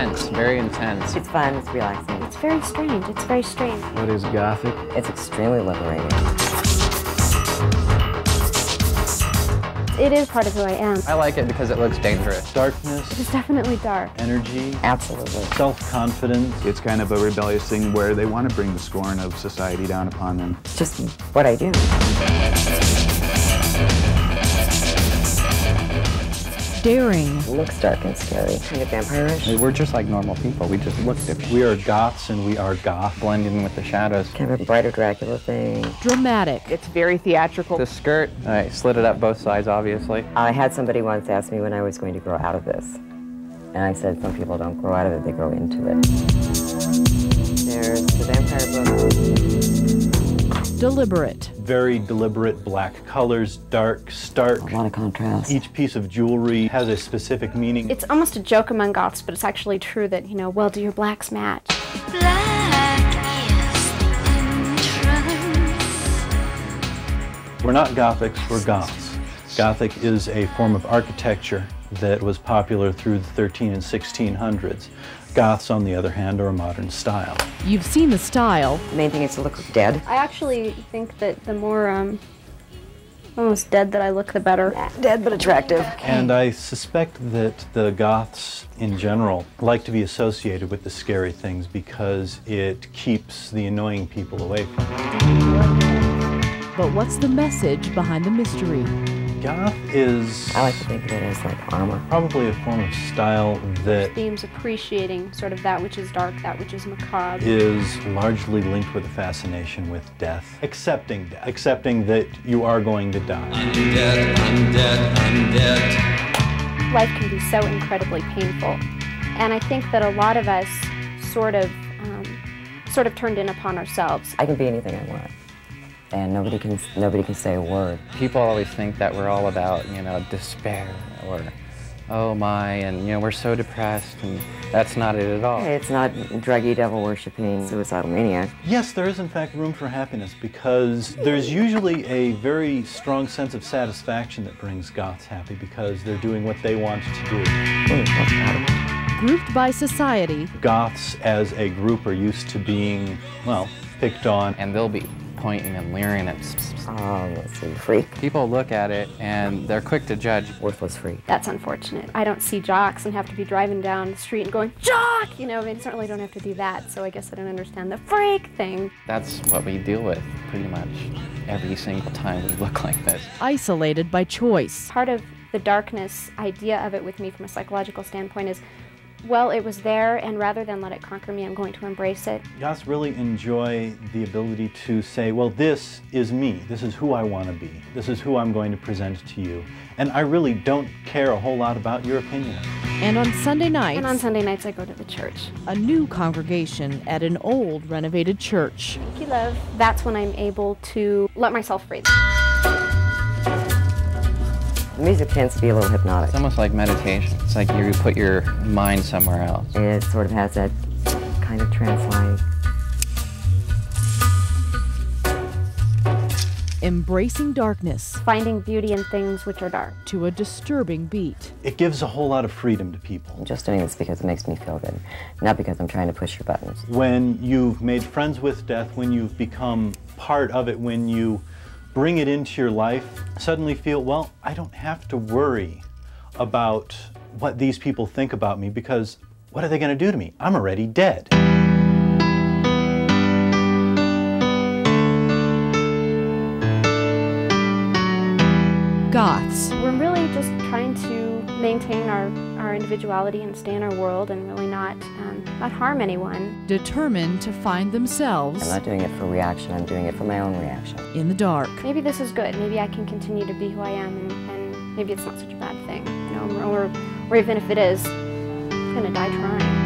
intense, very intense. It's fun, it's relaxing. It's very strange, it's very strange. What is Gothic? It's extremely liberating. It is part of who I am. I like it because it looks dangerous. Darkness, It's definitely dark. energy, Absolutely. self-confidence. It's kind of a rebellious thing where they want to bring the scorn of society down upon them. It's just what I do. Daring, It looks dark and scary. Kind of vampire-ish. We're just like normal people. We just look different. We are goths and we are goth. Blend in with the shadows. Kind of a brighter Dracula thing. dramatic, It's very theatrical. The skirt, I slid it up both sides, obviously. I had somebody once ask me when I was going to grow out of this. And I said, some people don't grow out of it, they grow into it. There's the vampire book. deliberate, Very deliberate black colors, dark, stark. A lot of contrast. Each piece of jewelry has a specific meaning. It's almost a joke among goths, but it's actually true that, you know, well, do your blacks match? We're not Gothics, we're goths. Gothic is a form of architecture that was popular through the 13 and 1600s. Goths, on the other hand, are a modern style. you've seen the style, The main thing is to look dead. I actually think that the more, almost dead that I look, the better. Dead but attractive. And I suspect that the Goths in general like to be associated with the scary things because it keeps the annoying people away from it. but what's the message behind the mystery? Goth is I like to think of it as like armor. probably a form of style that Themes appreciating sort of that which is dark, that which is macabre. is largely linked with a fascination with death. Accepting that you are going to die. Life can be so incredibly painful. And I think that a lot of us sort of turned in upon ourselves. I can be anything I want. And nobody can say a word. People always think that we're all about, you know, despair or, oh my, and, you know, we're so depressed, and that's not it at all. It's not druggy, devil-worshipping, suicidal maniac. Yes, there is in fact room for happiness because there's usually a very strong sense of satisfaction that brings Goths happy because they're doing what they want to do. Grouped by society, Goths as a group are used to being, well, picked on. And they'll be pointing and leering at Let's see, freak. people look at it and they're quick to judge. Worthless freak. That's unfortunate. I don't see jocks and have to be driving down the street and going, jock! You know, I mean, certainly don't have to do that, so I guess I don't understand the freak thing. That's what we deal with pretty much every single time we look like this. isolated by choice, Part of the darkness idea of it with me from a psychological standpoint is, well, it was there, and rather than let it conquer me, I'm going to embrace it. Goths really enjoy the ability to say, well, this is me. This is who I want to be. This is who I'm going to present to you. And I really don't care a whole lot about your opinion. and on Sunday And on nights, Sunday nights, I go to the church. a new congregation at an old renovated church. Thank you, love. That's when I'm able to let myself breathe. The music tends to be a little hypnotic. It's almost like meditation. It's like you put your mind somewhere else. It sort of has that kind of trance-like. Embracing darkness Finding beauty in things which are dark. to a disturbing beat. It gives a whole lot of freedom to people. I'm just doing this because it makes me feel good, not because I'm trying to push your buttons. When you've made friends with death, when you've become part of it, when you bring it into your life, suddenly feel, well, I don't have to worry about what these people think about me because what are they going to do to me? I'm already dead. Goths, We're really just trying to maintain our individuality and stay in our world and really not harm anyone. determined to find themselves I'm not doing it for reaction, I'm doing it for my own reaction. in the dark. Maybe this is good. Maybe I can continue to be who I am, and maybe it's not such a bad thing, you know, or even if it is, I'm gonna die trying.